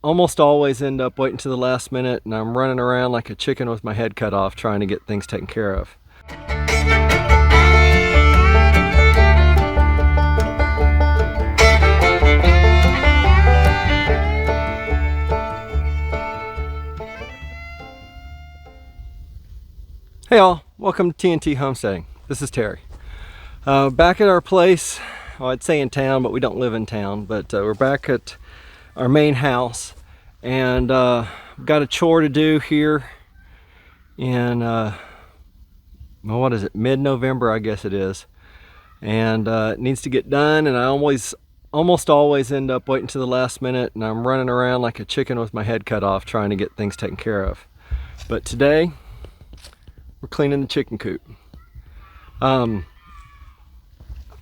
almost always end up waiting to the last minute, and I'm running around like a chicken with my head cut off trying to get things taken care of. Hey all, welcome to TNT Homesteading. This is Terry. Back at our place, well, I'd say in town, but we don't live in town, but we're back at our main house, and got a chore to do here in, well, what is it, mid-November, I guess it is, and it needs to get done, and I almost always end up waiting to the last minute, and I'm running around like a chicken with my head cut off trying to get things taken care of. But today, we're cleaning the chicken coop. I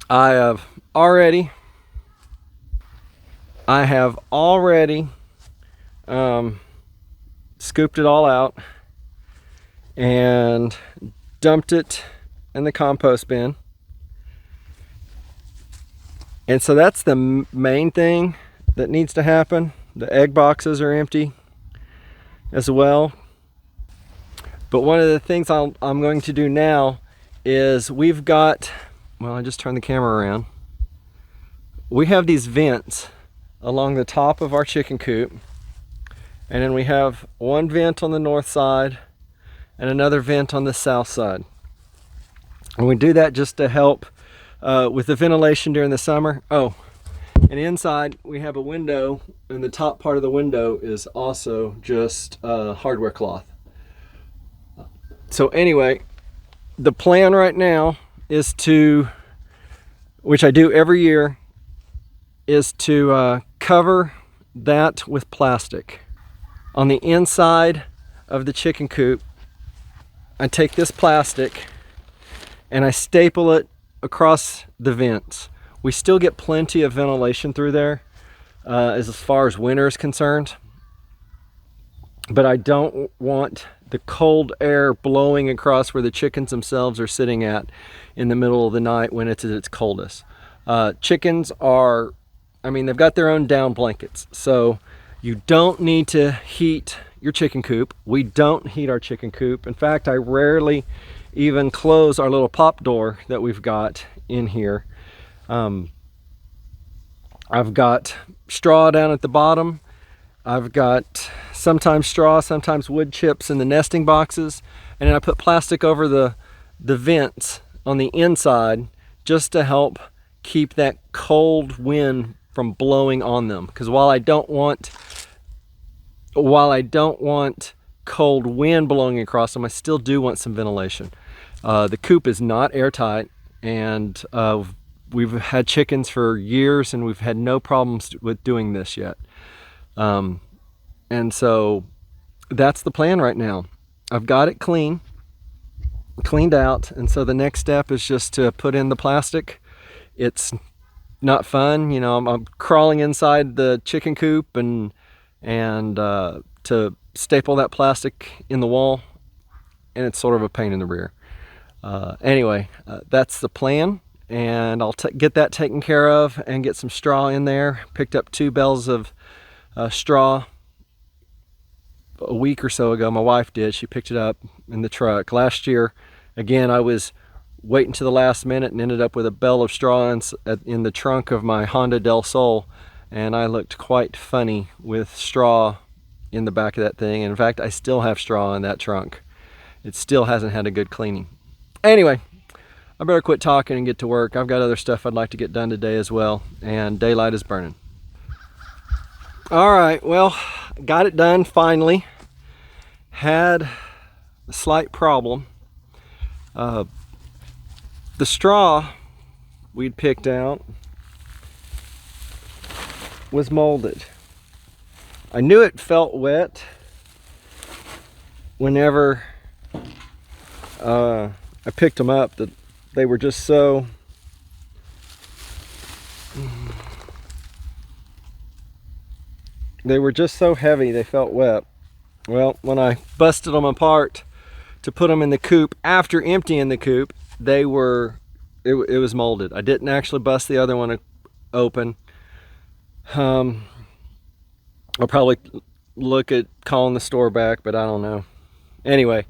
have already scooped it all out and dumped it in the compost bin. And so that's the main thing that needs to happen. The egg boxes are empty as well. But one of the things I'm going to do now is we've got, well, I just turned the camera around. We have these vents along the top of our chicken coop. And then we have one vent on the north side and another vent on the south side. And we do that just to help with the ventilation during the summer. Oh, and inside we have a window, and the top part of the window is also just hardware cloth. So anyway, the plan right now is to, which I do every year, is to cover that with plastic. On the inside of the chicken coop, I take this plastic and I staple it across the vents. We still get plenty of ventilation through there as far as winter is concerned, but I don't want the cold air blowing across where the chickens themselves are sitting at in the middle of the night when it's at its coldest. Chickens are, I mean, they've got their own down blankets, so you don't need to heat your chicken coop. We don't heat our chicken coop. In fact, I rarely even close our little pop door that we've got in here. I've got straw down at the bottom. I've got sometimes straw, sometimes wood chips in the nesting boxes, and then I put plastic over the vents on the inside just to help keep that cold wind from blowing on them. Because while I don't want cold wind blowing across them, I still do want some ventilation. The coop is not airtight, and we've had chickens for years and we've had no problems with doing this yet. And so that's the plan right now. I've got it cleaned out, and so the next step is just to put in the plastic. It's not fun, you know. I'm crawling inside the chicken coop and to staple that plastic in the wall, and it's sort of a pain in the rear. Anyway, that's the plan, and I'll get that taken care of and get some straw in there. Picked up 2 bales of straw a week or so ago. My wife did. She picked it up in the truck. Last year, again, I was waiting to the last minute and ended up with a bale of straw in the trunk of my Honda Del Sol, and I looked quite funny with straw in the back of that thing. In fact, I still have straw in that trunk. It still hasn't had a good cleaning. Anyway, I better quit talking and get to work. I've got other stuff I'd like to get done today as well, and daylight is burning. All right, well, got it done finally. Had a slight problem. The straw we'd picked out was molded. I knew it felt wet whenever I picked them up, that they were just so heavy, they felt wet. Well, when I busted them apart to put them in the coop after emptying the coop, it was molded. I didn't actually bust the other one open. I'll probably look at calling the store back, but I don't know. Anyway,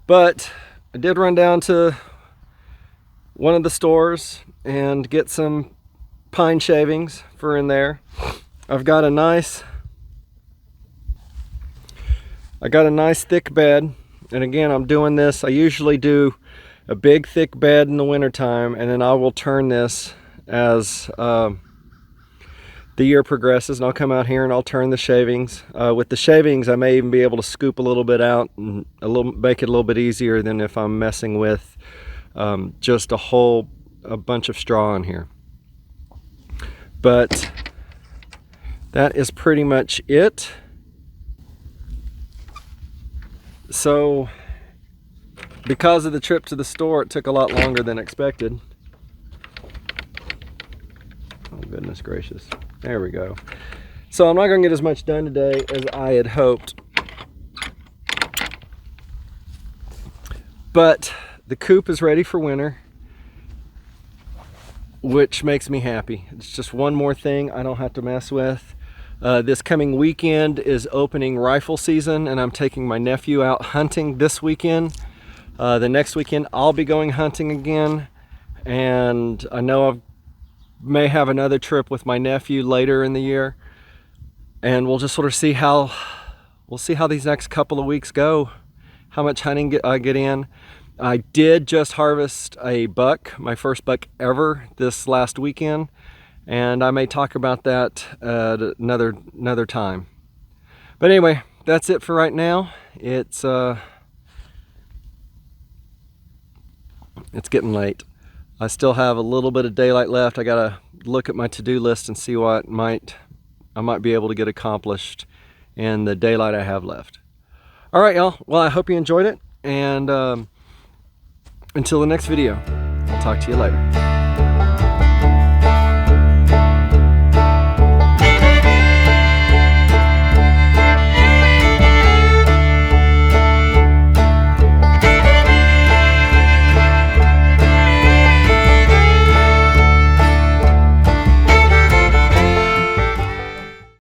but I did run down to one of the stores and get some pine shavings for in there. I got a nice thick bed, and again, I'm doing this. I usually do a big thick bed in the wintertime, and then I will turn this as the year progresses, and I'll come out here and I'll turn the shavings. With the shavings, I may even be able to scoop a little bit out and make it a little bit easier than if I'm messing with just a bunch of straw in here. But that is pretty much it. So because of the trip to the store, it took a lot longer than expected. Oh, goodness gracious. There we go. So I'm not going to get as much done today as I had hoped. But the coop is ready for winter, which makes me happy. It's just one more thing I don't have to mess with. This coming weekend is opening rifle season, and I'm taking my nephew out hunting this weekend. The next weekend I'll be going hunting again, and I know I may have another trip with my nephew later in the year, and we'll just sort of see how these next couple of weeks go, how much hunting I get in. I did just harvest a buck, my first buck ever, this last weekend, and I may talk about that at another time. But anyway, that's it for right now. It's getting late. I still have a little bit of daylight left. I gotta look at my to-do list and see what I might be able to get accomplished in the daylight I have left. All right, y'all. Well, I hope you enjoyed it, and until the next video, I'll talk to you later.